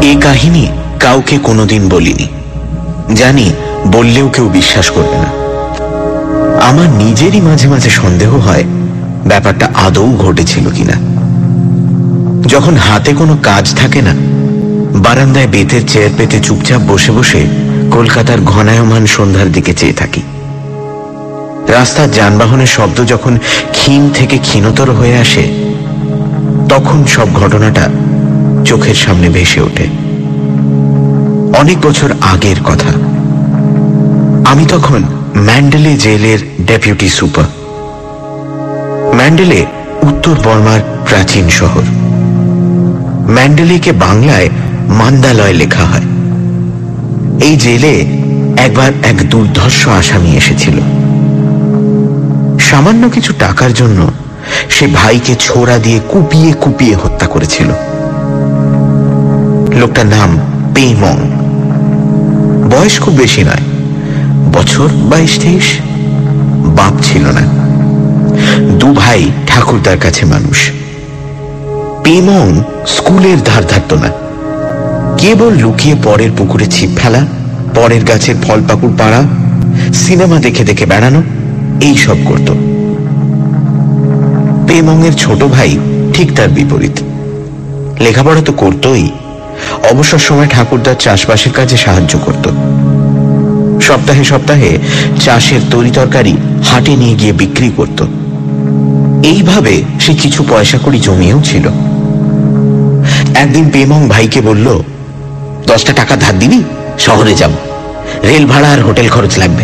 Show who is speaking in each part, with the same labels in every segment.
Speaker 1: এই কাহিনী কাউকে কোনোদিন বলিনি, জানি বললেও কেউ বিশ্বাস করবে না। আমার নিজেরই মাঝে মাঝে সন্দেহ হয় ব্যাপারটা আদৌ ঘটেছিল কিনা। যখন হাতে কোনো কাজ থাকে না, বারান্দায় বেতের চেয়ার পেতে চুপচাপ বসে বসে কলকাতার ঘনায়মান সন্ধ্যার দিকে চেয়ে থাকি। রাস্তার যানবাহনের শব্দ যখন ক্ষীণ থেকে ক্ষীণতর হয়ে আসে, তখন সব ঘটনাটা চোখের সামনে ভেসে ওঠে। অনেক বছর আগের কথা। আমি তখন ম্যান্ডেলে জেলের ডেপুটি সুপার। ম্যান্ডেলে উত্তর বর্মার প্রাচীন শহর। ম্যান্ডেলেকে বাংলায় মান্দালয় লেখা হয়। এই জেলে একবার এক দুর্ধর্ষ আসামি এসেছিল। সামান্য কিছু টাকার জন্য সে ভাইকে ছোরা দিয়ে কুপিয়ে কুপিয়ে হত্যা করেছিল। লোকটার নাম পেমং। বয়স খুব বেশি নয়, বছর 22-23। বাপ ছিল না। দু ভাই ঠাকুরদার কাছে মানুষ। পেমং স্কুলের ধার ধারত না, কেবল লুকিয়ে পরের পুকুরে ছিপ ফেলা, পরের গাছের ফল পাকুড় পাড়া, সিনেমা দেখে দেখে বেড়ানো, এই সব করত। পেমংয়ের ছোট ভাই ঠিক তার বিপরীত। লেখাপড়া তো করতই, অবসর সময় ঠাকুরদার চাষবাসের কাজে সাহায্য করত। সপ্তাহে সপ্তাহে চাষের তরিতরকারি হাটে নিয়ে গিয়ে বিক্রি করত। এইভাবে সে কিছু পয়সা কড়ি জমিয়েও ছিল। একদিন পেমং ভাইকে বলল, 10টা টাকা ধার দিবি? শহরে যাব, রেল ভাড়া আর হোটেল খরচ লাগবে,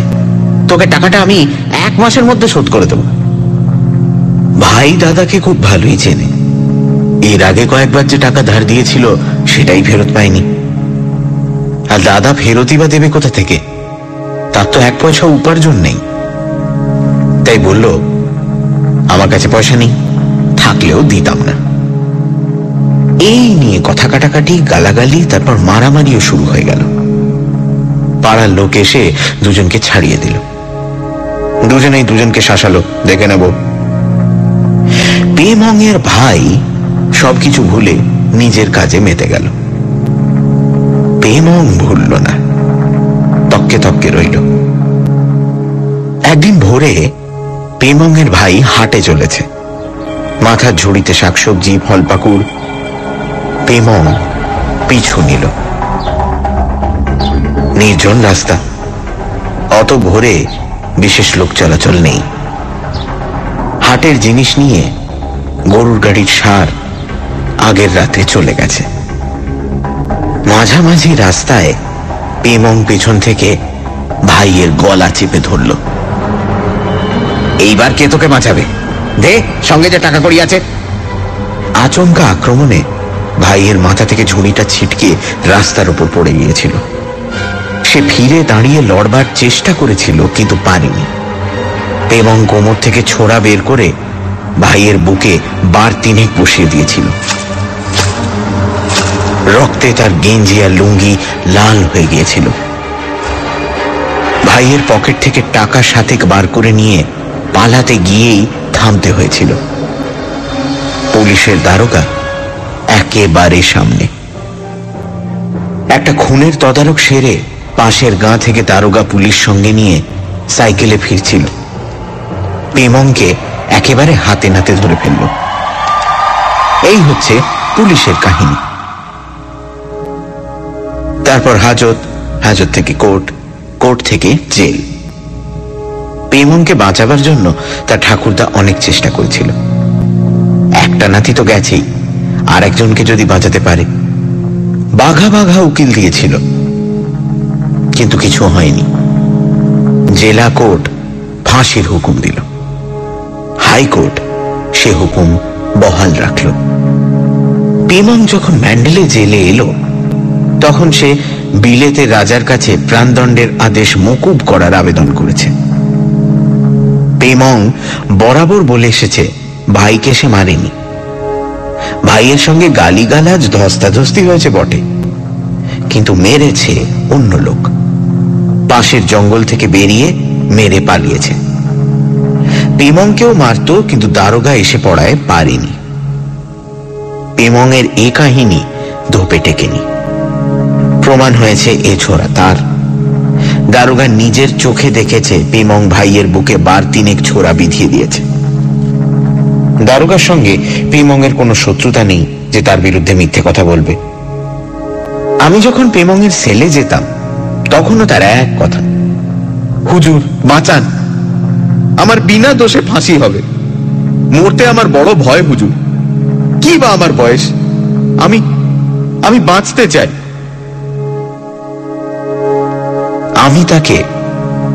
Speaker 1: তোকে টাকাটা আমি 1 মাসের মধ্যে শোধ করে দেব। ভাই দাদাকে খুব ভালোই চেনে। এর আগে কয়েকবার যে টাকা ধার দিয়েছিল সেটাই ফেরত পায়নি। আর দাদা ফেরতই বা দেবে কোথা থেকে? তার তো 1 পয়সা উপার্জন নেই। তাই বলল, আমার কাছে পয়সা নেই, থাকলেও দিতাম না। এই নিয়ে কথা কাটাকাটি, গালাগালি, তারপর মারামারিও শুরু হয়ে গেল। পাড়ার লোক এসে দুজনকে ছাড়িয়ে দিল। দুজনেই দুজনকে শাসালো, দেখে নেব। পেমং এর ভাই সবকিছু ভুলে নিজের কাজে মেতে গেল। পেমং ভুলল না, তককে তককে রইল। একদিন ভোরে পেমং এর ভাই হাটে চলেছে, মাথার ঝুড়িতে শাকসবজি, ফল পাকুড়। পেমং পিছু নিল। নির্জন রাস্তা, অত ভোরে বিশেষ লোক চলাচল নেই। হাটের জিনিস নিয়ে গরুর গাড়ির সার আগের রাতে চলে গেছে। মাঝামাঝি রাস্তায় পেমং পেছন থেকে ভাইয়ের গলা চেপে ধরল। এইবার কে তোকে বাঁচাবে? দে, সঙ্গে যে টাকা কড়ি আছে। আচমকা আক্রমণে ভাইয়ের মাথা থেকে ঝুড়িটা ছিটকে রাস্তার উপর পড়ে গিয়েছিল। সে ফিরে দাঁড়িয়ে লড়বার চেষ্টা করেছিল, কিন্তু পারেনি। পেমং কোমর থেকে ছোরা বের করে ভাইয়ের বুকে 3 বসিয়ে দিয়েছিল। রক্তে তার গেঞ্জি আর লুঙ্গি লাল হয়ে গিয়েছিল। ভাইয়ের পকেট থেকে টাকা 7 বার করে নিয়ে পালাতে গিয়েই থামতে হয়েছিল। পুলিশের দারোগা একেবারে সামনে। একটা খুনের তদারক সেরে পাশের গাঁ থেকে দারোগা পুলিশ সঙ্গে নিয়ে সাইকেলে ফিরছিল। পেমংকে একেবারে হাতে নাতে ধরে ফেলল। এই হচ্ছে পুলিশের কাহিনী। তারপর হাজত, হাজত থেকে কোর্ট, কোর্ট থেকে জেল। পেমংকে বাঁচাবার জন্য তার ঠাকুরদা অনেক চেষ্টা করেছিল। একটা নাতি তো গেছেই, আর একজনকে যদি বাঁচাতে পারে। বাঘা বাঘা উকিল দিয়েছিল, কিন্তু কিছু হয়নি। জেলা কোর্ট ফাঁসির হুকুম দিল। হাইকোর্ট সে হুকুম বহাল রাখল। পেমং যখন ম্যান্ডেলে জেলে এলো, তখন সে বিলেতের রাজার কাছে প্রাণদণ্ডের আদেশ মকুব করার আবেদন করেছে। পেমং বরাবর বলে এসেছে ভাইকে সে মারেনি। ভাইয়ের সঙ্গে গালিগালাজ, ধস্তাধস্তি হয়েছে বটে, কিন্তু মেরেছে অন্য লোক। পাশের জঙ্গল থেকে বেরিয়ে মেরে পালিয়েছে। পেমংকেও মারত, কিন্তু দারোগা এসে পড়ায় পারেনি। পেমং এর এ কাহিনী ধোপে টেকেনি। প্রমাণ হয়েছে এ ছোড়া তার। দারোগা নিজের চোখে দেখেছে পেমং ভাইয়ের বুকে বার তিনেক ছোড়া বিধিয়ে দিয়েছে। দারোগার সঙ্গে পেমং এর কোনো শত্রুতা নেই যে তার বিরুদ্ধে মিথ্যে কথা বলবে। আমি যখন পেমং এর সেলে যেতাম তখনও তার এক কথা, হুজুর বাঁচান, আমার বিনা দোষে ফাঁসি হবে, মরতে আমার বড় ভয় হুজুর, কি বা আমার বয়স, আমি বাঁচতে চাই। আমি তাকে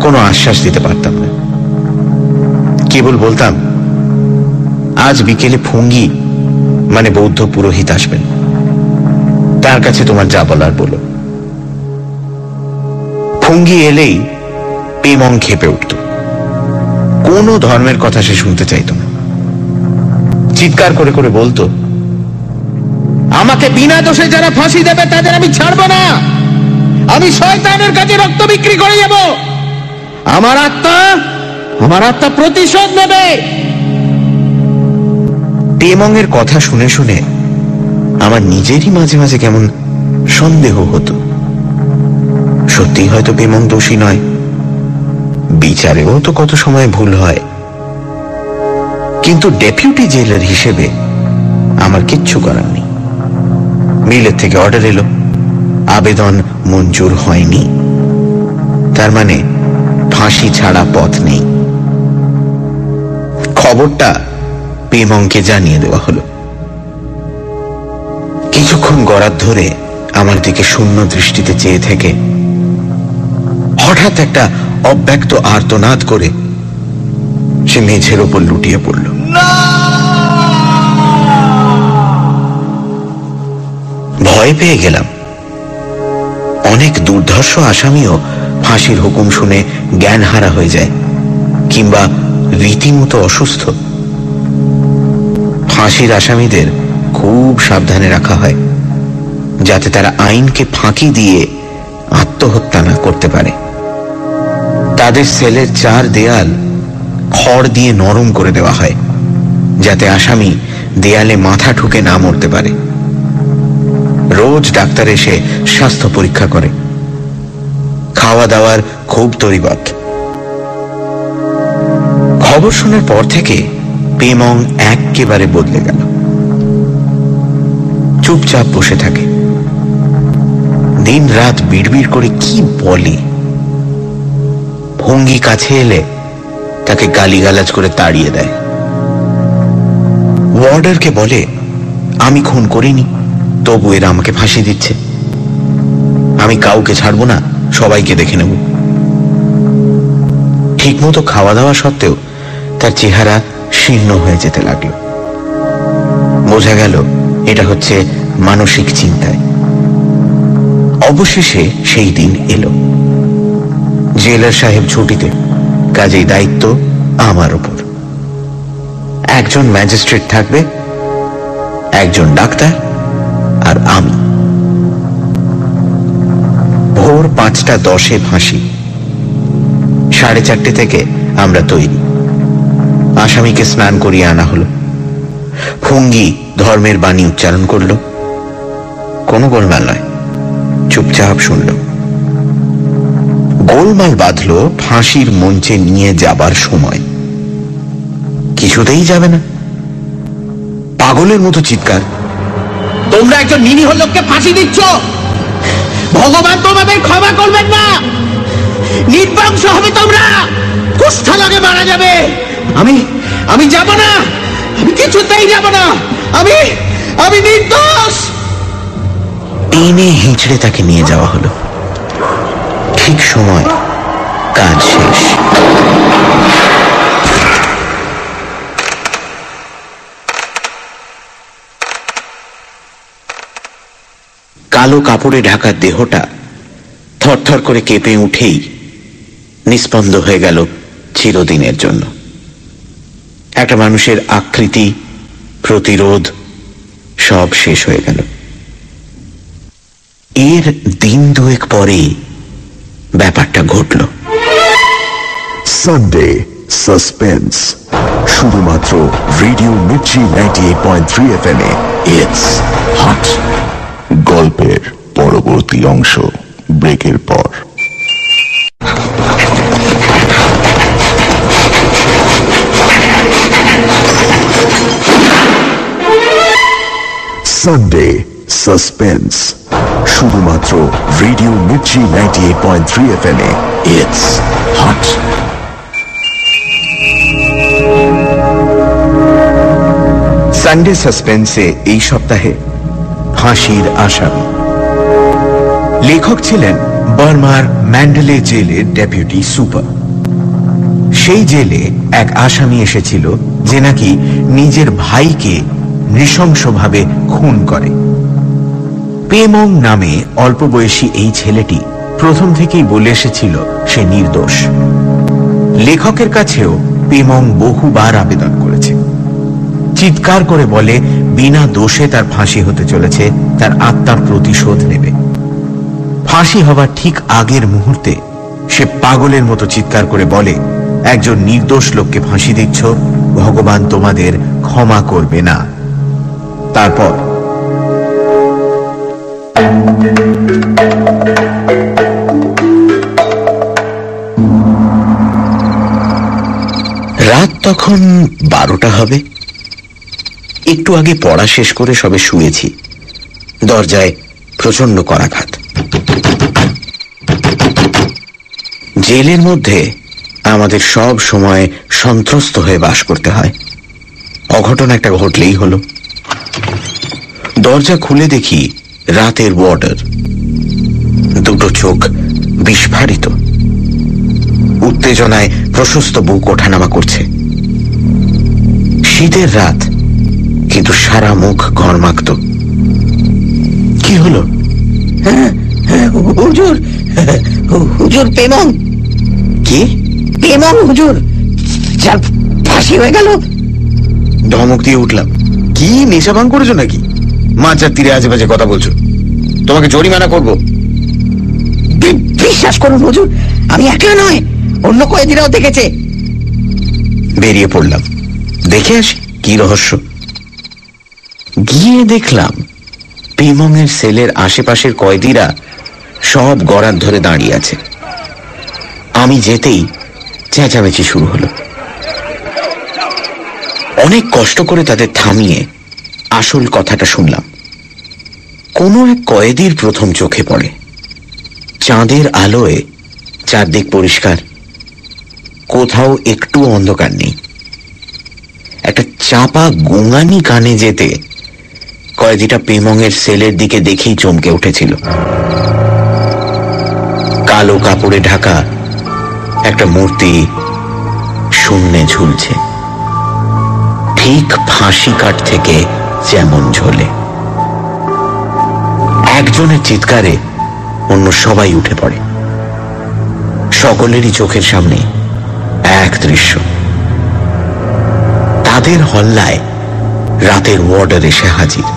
Speaker 1: কোনো আশ্বাস দিতে পারতাম না, কেবল বলতাম, আজ বিকেলে ফুঙ্গি মানে বৌদ্ধ পুরোহিত আসবেন, তার কাছে তোমার যা বলার বলো। ফুঙ্গি এলেই পেমং খেপে উঠত, কোন ধর্মের কথা সে শুনতে চাইত না। চিৎকার করে করে বলতো, আমাকে বিনা দোষে যারা ফাঁসি দেবে তাদের আমি ছাড়বো না, আমি শয়তানের কাছে রক্ত বিক্রি করে যাব, আমার আত্মা প্রতিশোধ নেবে। পেমং এর কথা শুনে শুনে আমার নিজেরই মাঝে মাঝে কেমন সন্দেহ হতো, সত্যি হয়তো পেমং দোষী নয়, বিচারেও তো কত সময় ভুল হয়। কিন্তু ডেপুটি জেলার হিসেবে আমার কিচ্ছু করার নেই। মিলের থেকে অর্ডার এলো, আবেদন মঞ্জুর হয়নি, তার মানে ফাঁসি ছাড়া পথ নেই। খবরটা পেমংকে জানিয়ে দেওয়া হলো। কিছুক্ষণ গড়াত ধরে আমার দিকে শূন্য দৃষ্টিতে চেয়ে থেকে হঠাৎ একটা অব্যক্ত আর্তনাদ করে সে মেঝের ওপর লুটিয়ে পড়ল। ভয় পেয়ে গেলাম। অনেক দুর্ধর্ষ আসামিও ফাঁসির হুকুম শুনে জ্ঞান হারা হয়ে যায় কিংবা রীতিমতো অসুস্থ। ফাঁসির আসামিদের খুব সাবধানে রাখা হয় যাতে তারা আইনকে ফাঁকি দিয়ে আত্মহত্যা না করতে পারে। তাদের সেলের চার দেয়াল খড় দিয়ে নরম করে দেওয়া হয় যাতে আসামি দেয়ালে মাথা ঠুকে না মরতে পারে। রোজ ডাক্তার এসে স্বাস্থ্য পরীক্ষা করে। খাওয়া দাওয়ার খুব তরিবদ্ধ। খবর শোনার পর থেকে পেমং একেবারে বদলে গেল। চুপচাপ বসে থাকে, দিন রাত বিড়বিড় করে কি বলে। ভঙ্গি কাছে এলে তাকে গালিগালাজ করে তাড়িয়ে দেয়। ওয়ার্ডারকে বলে, আমি খুন করিনি, তবু এরা আমাকে ফাঁসি দিচ্ছে, আমি কাউকে ছাড়বো না, সবাইকে দেখে নেব। ঠিকমতো খাওয়া দাওয়া সত্ত্বেও তার চেহারা শীর্ণ হয়ে যেতে লাগলো। বোঝা গেল এটা হচ্ছে মানসিক চিন্তায়। অবশেষে সেই দিন এলো। জেলার সাহেব ছুটিতে, কাজেই দায়িত্ব আমার উপর। একজন ম্যাজিস্ট্রেট থাকবে, একজন ডাক্তার আর আমি। ভোর 5:10 ফাঁসি। 4:30 থেকে আমরা তৈরি। আসামিকে স্নান করিয়ে আনা হলো। ফুঙ্গি ধর্মের বাণী উচ্চারণ করল। কোনো গোলমাল নয়, চুপচাপ শুনল। গোলমাল বাঁধল ফাঁসির মঞ্চে নিয়ে যাবার সময়। কিছুতেই যাবে না। পাগলের মতো চিৎকার, তোমরা একজন নিরীহ লোককে ফাঁসি দিচ্ছ, ভগবান তোমাদের ক্ষমা করবেন না, নির্বংশ হবে তোমরা, কুষ্ঠরোগে মারা যাবে। আমি যাব না, আমি কিছুতেই যাব না, আমি নির্দোষ। টেনে হিঁচড়ে তাকে নিয়ে যাওয়া হলো। ঠিক সময় কাজ শেষ। কালো কাপড়ে ঢাকা দেহটা থরথর করে কেঁপে উঠেই নিস্পন্দ হয়ে গেল চিরদিনের জন্য। একটা মানুষের আকৃতি, প্রতিরোধ সব শেষ হয়ে গেল। এর দিন দুয়েক পরেই ব্যাপারটা ঘটল।
Speaker 2: সানডে সাসপেন্স, শুধুমাত্র রেডিও মির্চি 98.3 FM এ। It's hot. গল্পের পরবর্তী পরবর্তী অংশ ব্রেকের পর। সানডে সাসপেন্স, শুধুমাত্র রেডিও মির্চি 98.3 FM এ। It's hot.
Speaker 1: সানডে সাসপেন্সে এই সপ্তাহে ফাঁসির আসামি। লেখক ছিলেন বার্মার ম্যান্ডেলে জেলের ডেপুটি সুপার। সেই জেলে এক আসামি এসেছিল যে নাকি নিজের ভাইকে নৃশংসভাবে খুন করে। পেমং নামে অল্প বয়সী এই ছেলেটি প্রথম থেকেই বলে এসেছিল সে নির্দোষ। লেখকের কাছেও পেমং বহুবার আবেদন করেছে, চিৎকার করে বলে বিনা দোষে তার ফাঁসি হতে চলেছে, তার আত্মার প্রতিশোধ নেবে। ফাঁসি হবার ঠিক আগের মুহূর্তে সে পাগলের মতো চিৎকার করে বলে, একজন নির্দোষ লোককে ফাঁসি দিচ্ছ, ভগবান তোমাদের ক্ষমা করবে না। তারপর রাত তখন 12টা হবে। একটু আগে পড়া শেষ করে সবে শুয়েছি। দরজায় প্রচন্ড করাঘাত। জেলের মধ্যে আমাদের সব সময় সন্ত্রস্ত হয়ে বাস করতে হয়। অঘটন একটা ঘটলেই হলো। দরজা খুলে দেখি রাতের ওয়ার্ডার। দুটো চোখ বিস্ফারিত, উত্তেজনায় প্রশস্ত বুক ওঠানামা করছে। শীতের রাত, কিন্তু সারা মুখ ঘর্মাক্ত। কি হলো?
Speaker 3: হুজুর, হুজুর পেমং।
Speaker 1: কি?
Speaker 3: পেমং হুজুর, যার ফাঁসি হয়ে গেল।
Speaker 1: ধমক দিয়ে উঠলাম, কি নেশা ভাঙ করেছো নাকি? মাঝার তীরে আজেবাজে কথা বলছো, তোমাকে জরিমানা করব।
Speaker 3: বিশ্বাস করুন হুজুর, আমি একলা নয়, অন্য কয়েদিরাও দেখেছে।
Speaker 1: বেরিয়ে পড়লাম, দেখে আসি কি রহস্য। গিয়ে দেখলাম পেমং এর সেলের আশেপাশের কয়েদিরা সব গড়ার ধরে দাঁড়িয়ে আছে। আমি যেতেই চেঁচামেচি শুরু হলো। অনেক কষ্ট করে তাদের থামিয়ে আসল কথাটা শুনলাম। কোনো এক কয়েদির প্রথম চোখে পড়ে। চাঁদের আলোয় চারদিক পরিষ্কার, কোথাও একটু অন্ধকার নেই। একটা চাপা গোঙানি কানে যেতে কয়েদিটা পেমং এর সেলের দিকে দেখেই চমকে উঠেছিল। কালো কাপড়ে ঢাকা একটা মূর্তি শূন্যে ঝুলছে, ঠিক ফাঁসি কাঠ থেকে যেমন ঝোলে। একজনের চিৎকারে অন্য সবাই উঠে পড়ে। সকলেরই চোখের সামনে এক দৃশ্য। তাদের হল্লায় রাতের ওয়ার্ডার এসে হাজির।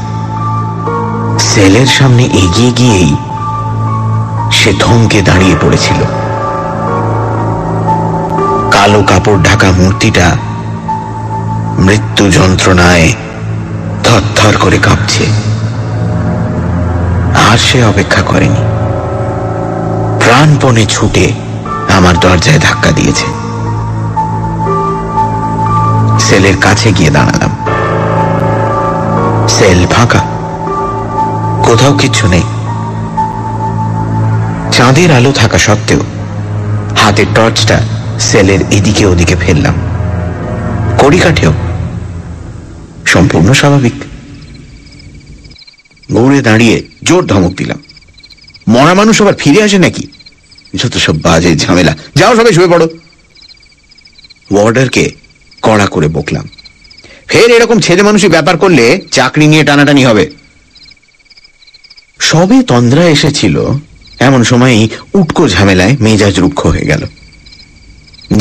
Speaker 1: সেলের সামনে এগিয়ে গিয়েই সে থমকে দাঁড়িয়ে পড়েছিল। কালো কাপড় ঢাকা মূর্তিটা মৃত্যু যন্ত্রণায় থরথর করে কাঁপছে। আর সে অপেক্ষা করেনি, প্রাণপণে ছুটে আমার দরজায় ধাক্কা দিয়েছে। সেলের কাছে গিয়ে দাঁড়ালাম। সেল ফাঁকা, কোথাও কিচ্ছু নেই। চাঁদের আলো থাকা সত্ত্বেও হাতের টর্চটা সেলের এদিকে ওদিকে ফেললাম। কড়িকাঠেও সম্পূর্ণ স্বাভাবিক। ঘুরে দাঁড়িয়ে জোর ধমক দিলাম, মরা মানুষ আবার ফিরে আসে নাকি? যত সব বাজে ঝামেলা, যাও সবাই শুয়ে পড়ো। ওয়ার্ডারকে কড়া করে বকলাম, ফের এরকম ছেলে মানুষই ব্যাপার করলে চাকরি নিয়ে টানাটানি হবে। সবে তন্দ্রা এসেছিল, এমন সময়ই উটকো ঝামেলায় মেজাজ রুক্ষ হয়ে গেল।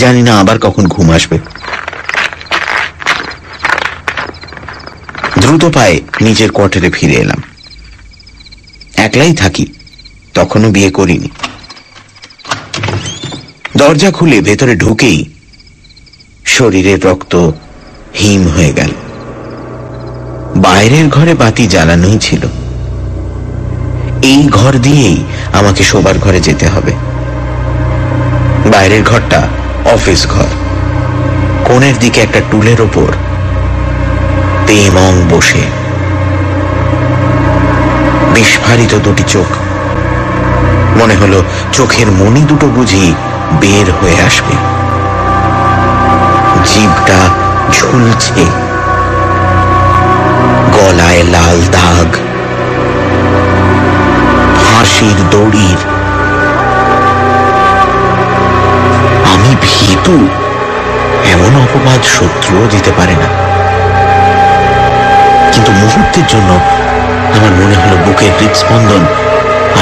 Speaker 1: জানি না আবার কখন ঘুম আসবে। দ্রুত পায়ে নিজের কোয়ার্টারে ফিরে এলাম। একলাই থাকি, তখনও বিয়ে করিনি। দরজা খুলে ভেতরে ঢুকেই শরীরের রক্ত হিম হয়ে গেল। বাইরের ঘরে বাতি জ্বালানোই ছিল। এই ঘর দিয়েই আমাকে শোবার ঘরে যেতে হবে। বাইরের ঘরটা অফিস ঘর। কোণের দিকে একটা টুলের ওপর পেমং বসে, বিস্ফারিত দুটি চোখ। মনে হলো চোখের মণি দুটো বুঝি বের হয়ে আসবে। জিভটা ঝুলছে, গলায় লাল দাগ, ফাঁসির দড়ির। আমি ভীতু, এমন অপবাদ শত্রুও দিতে পারে না। কিন্তু মুহূর্তের জন্য আমার মনে হলো বুকের হৃদস্পন্দন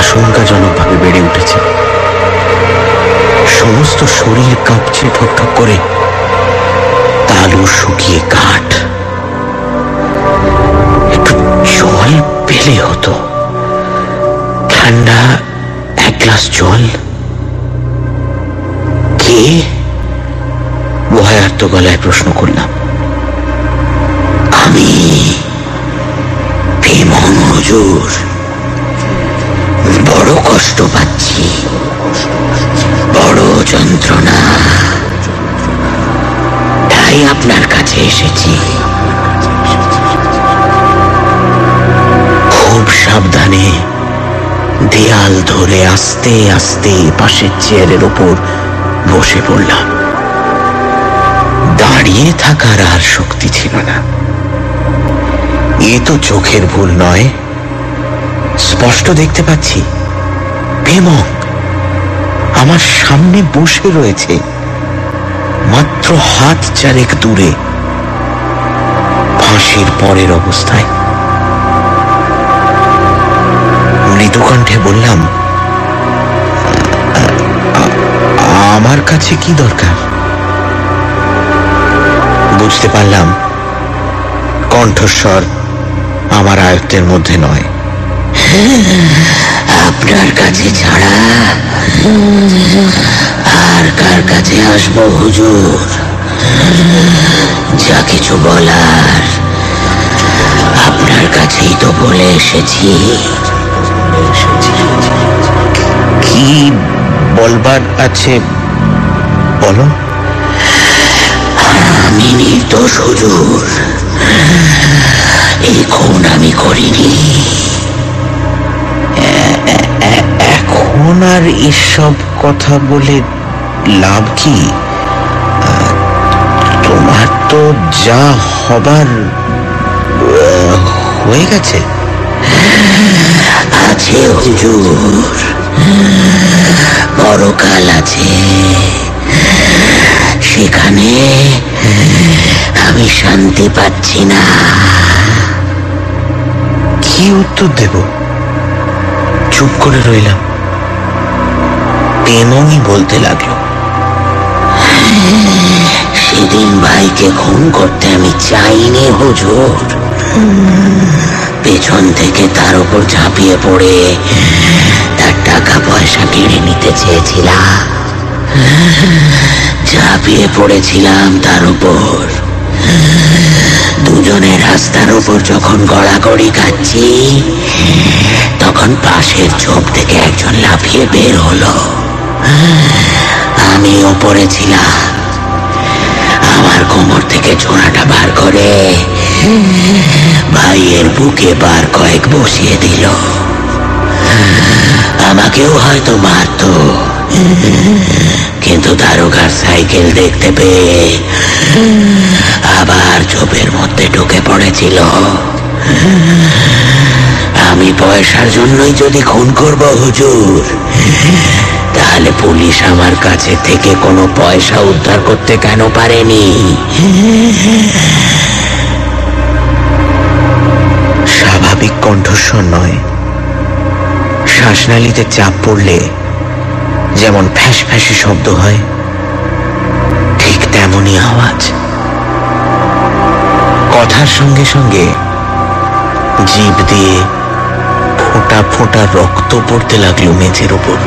Speaker 1: আশঙ্কাজনকভাবে বেড়ে উঠেছে। সমস্ত শরীর কাঁপছে ঠকঠক করে, তালু শুকিয়ে কাঠ। একটু জল পেলে হতো, ঠান্ডা এক গ্লাস জল। কে? ভয়ার্ত গলায় প্রশ্ন করলাম। আমি পেমং হুজুর, বড় কষ্ট পাচ্ছি, বড় যন্ত্রণা, তাই আপনার কাছে এসেছি। খুব সাবধানে দেয়াল ধরে আস্তে আস্তে পাশের চেয়ারের ওপর বসে পড়লাম। দাঁড়িয়ে থাকার আর শক্তি ছিল না। এ তো চোখের ভুল নয়, স্পষ্ট দেখতে পাচ্ছি পেমং আমার সামনে বসে রয়েছে, মাত্র হাত চারেক দূরে, ফাঁসির পরের অবস্থায়। মৃদুকণ্ঠে বললাম, আমার কাছে কি দরকার? বুঝতে পারলাম কণ্ঠস্বর আমার আয়ত্তের মধ্যে নয়। আপনার কাছে ছাড়া আর কার কাছে আসবো হুজুর? যা কিছু বলার আপনার কাছেই তো বলে এসেছি। কি বলবার আছে বলো। আমি নির্দোষ হুজুর, এই খুন আমি করিনি। এখন আর এসব কথা বলে লাভ কি? তোমার তো যা হবার হয়ে গেছে। আছে হুজুর, পরকাল আছে, সেখানে আমি শান্তি পাচ্ছি না। কি উত্তর দেব? চুপ করে রইলাম। পেমংই বলতে লাগলো, সেদিন ভাইকে খুন করতে আমি চাইনি হুজুর। পেছন থেকে তার উপর ঝাঁপিয়ে পড়ে তার টাকা পয়সা কেড়ে নিতে চেয়েছিলাম। ঝাঁপিয়ে পড়েছিলাম তার উপর। দুজনের রাস্তার উপর যখন গড়াগড়ি খাচ্ছি, তখন পাশের ঝোপ থেকে একজন লাফিয়ে বের হলো। আমি ওপরে ছিলাম। আমার কোমর থেকে ছোড়াটা বার করে ভাইয়ের বুকে বার কয়েক বসিয়ে দিল। আমাকেও হয়তো মারতো, কিন্তু দারোগার সাইকেল দেখতে পেয়ে আবার ঝোপের মধ্যে ঢুকে পড়েছিল। আমি পয়সার জন্যই যদি খুন করব হুজুর, তাহলে পুলিশ আমার কাছে থেকে কোনো পয়সা উদ্ধার করতে কেন পারেনি? স্বাভাবিক কণ্ঠস্বর নয়, শ্বাসনালীতে চাপ পড়লে যেমন ফ্যাস ফ্যাসে শব্দ হয়, ঠিক তেমনই আওয়াজ। কথার সঙ্গে সঙ্গে জিভ দিয়ে ফোঁটা ফোঁটা রক্ত পড়তে লাগলো মেঝের ওপর।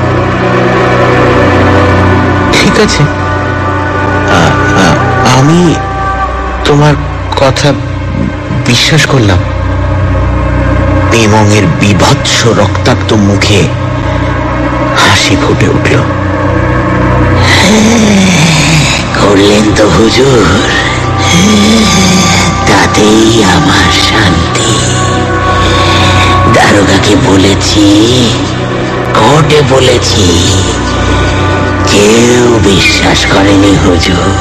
Speaker 1: ঠিক আছে, আমি তোমার কথা বিশ্বাস করলাম। পেমংয়ের বিভৎস রক্তাক্ত মুখে হাসি ফুটে উঠল। করলেন তো হুজুর, তাতেই আমার শান্তি। দারোগাকে বলেছি, কোর্টে বলেছি, কেউ বিশ্বাস করেনি হুজুর।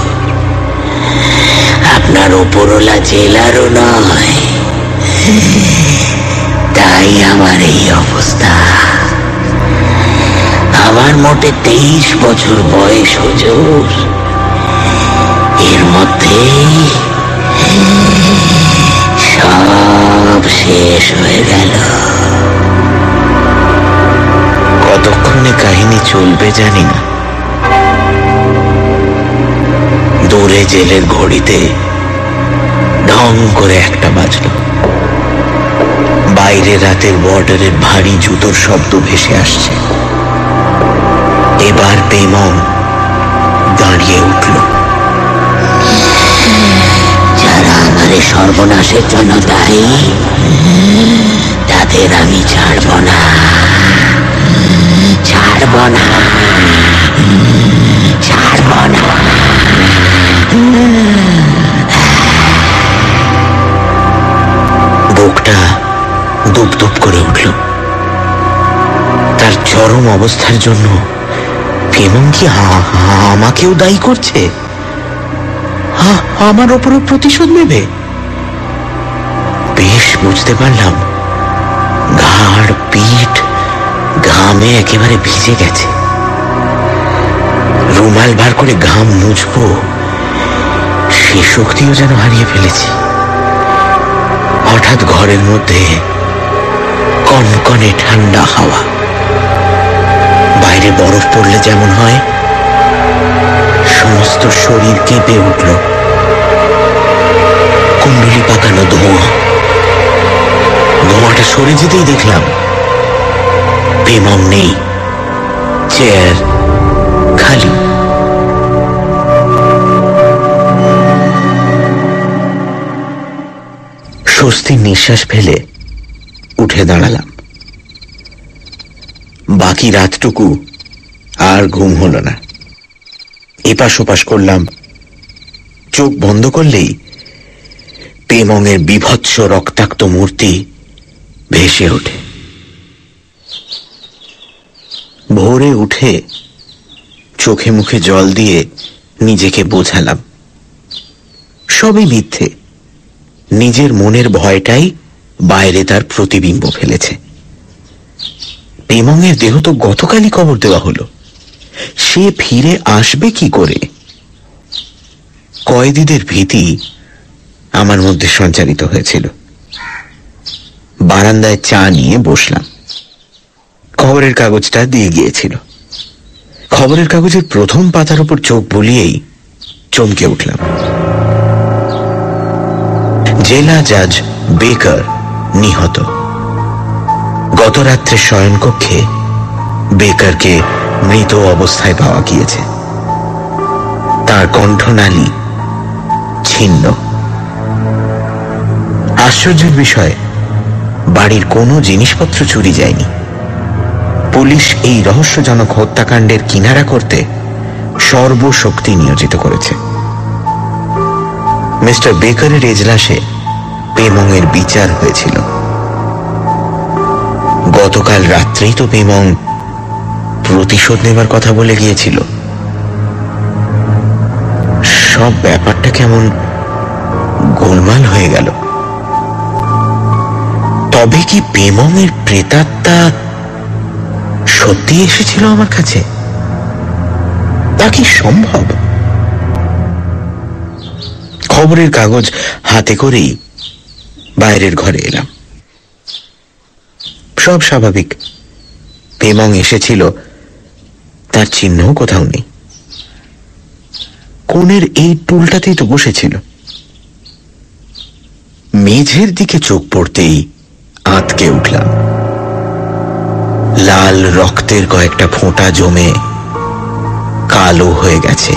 Speaker 1: আপনার ওপরওয়ালা জেলারও নয়, তাই আমার এই অবস্থা। আমার মোটে 23 বছর বয়স হুজুর, এর মধ্যে সব শেষ হয়ে গেল। কতক্ষণে কাহিনী চলবে জানি না। দূরে জেলের ঘড়িতে ঢং করে 1টা বাজল। বাইরে রাতের বর্ডারের ভারী জুতোর শব্দ ভেসে আসছে। এবার পেমং দাঁড়িয়ে উঠল। যারা আমার সর্বনাশের জন্য দায়ী, তাদের আমি ছাড়ব না, ছাড়ব না, ছাড়ব না। বুকটা দুপ দুপ করে উঠল। তার চরম অবস্থার জন্য পেমং কি আমাকেও দায়ী করছে? আমার ওপরও প্রতিশোধ নেবে? বেশ বুঝতে পারলাম, ঘাড় পিঠ ঘামে একেবারে ভিজে গেছে। রুমাল বার করে ঘাম মুছবো, সে শক্তিও যেন হারিয়ে ফেলেছি। হঠাৎ ঘরের মধ্যে কনকনে ঠান্ডা হাওয়া। বাইরে বরফ পড়লে যেমন হয়, সমস্ত শরীর কেঁপে উঠল। কুণ্ডলি পাকানো ধোঁয়া। ধোঁয়াটা সরে যেতেই দেখলাম পেমং নেই, চেয়ার খালি। স্বস্তির নিঃশ্বাস ফেলে উঠে দাঁড়ালাম। বাকি রাতটুকু আর ঘুম হলো না। এপাশ ওপাশ করলাম। চোখ বন্ধ করলেই পেমংয়ের বিভৎস রক্তাক্ত মূর্তি ভেসে ওঠে। ভোরে উঠে চোখে মুখে জল দিয়ে নিজেকে বোঝালাম সবই মিথ্যে। নিজের মনের ভয়টাই বাইরে তার প্রতিবিম্ব ফেলেছে। পেমংয়ের দেহ তো গতকালই কবর দেওয়া হলো, সে ফিরে আসবে কি করে? কয়েদিদের ভীতি আমার মধ্যে সঞ্চারিত হয়েছিল। বারান্দায় চা নিয়ে বসলাম। খবরের কাগজটা দিয়ে গিয়েছিল। খবরের কাগজের প্রথম পাতার উপর চোখ বুলিয়েই চমকে উঠলাম। জেলা জাজ বেকার নিহত। গত রাত্রে শয়নকক্ষে বেকারকে মৃত অবস্থায় পাওয়া গিয়েছে। তার কণ্ঠনালী ছিন্ন। আশ্চর্যের বিষয়, বাড়ির কোনো জিনিসপত্র চুরি যায়নি। পুলিশ এই রহস্যজনক হত্যাকাণ্ডের কিনারা করতে সর্বশক্তি নিয়োজিত করেছে। মিস্টার বেকারের এজলাসে পেমংয়ের বিচার হয়েছিল। গতকাল রাত্রেই তো পেমং প্রতিশোধ নেবার কথা বলে গিয়েছিল। সব ব্যাপারটা কেমন গোলমাল হয়ে গেল। তবে কি পেমংয়ের প্রেতাত্মা সত্যি এসেছিল আমার কাছে? তা কি সম্ভব? খবরের কাগজ হাতে করেই বাইরের ঘরে এলাম। সব স্বাভাবিক। পেমং এসেছিল, তার চিহ্নও কোথাও নেই। কোণের এই টুলটাতেই তো বসেছিল। মেঝের দিকে চোখ পড়তেই আঁতকে উঠলাম। লাল রক্তের কয়েকটা ফোঁটা জমে কালো হয়ে গেছে।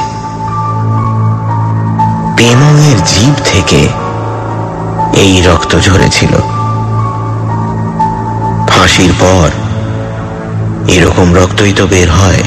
Speaker 1: পেমংয়ের জিভ থেকে এই রক্ত ঝরেছিল। ফাঁসির পর এরকম রক্তই তো বের হয়।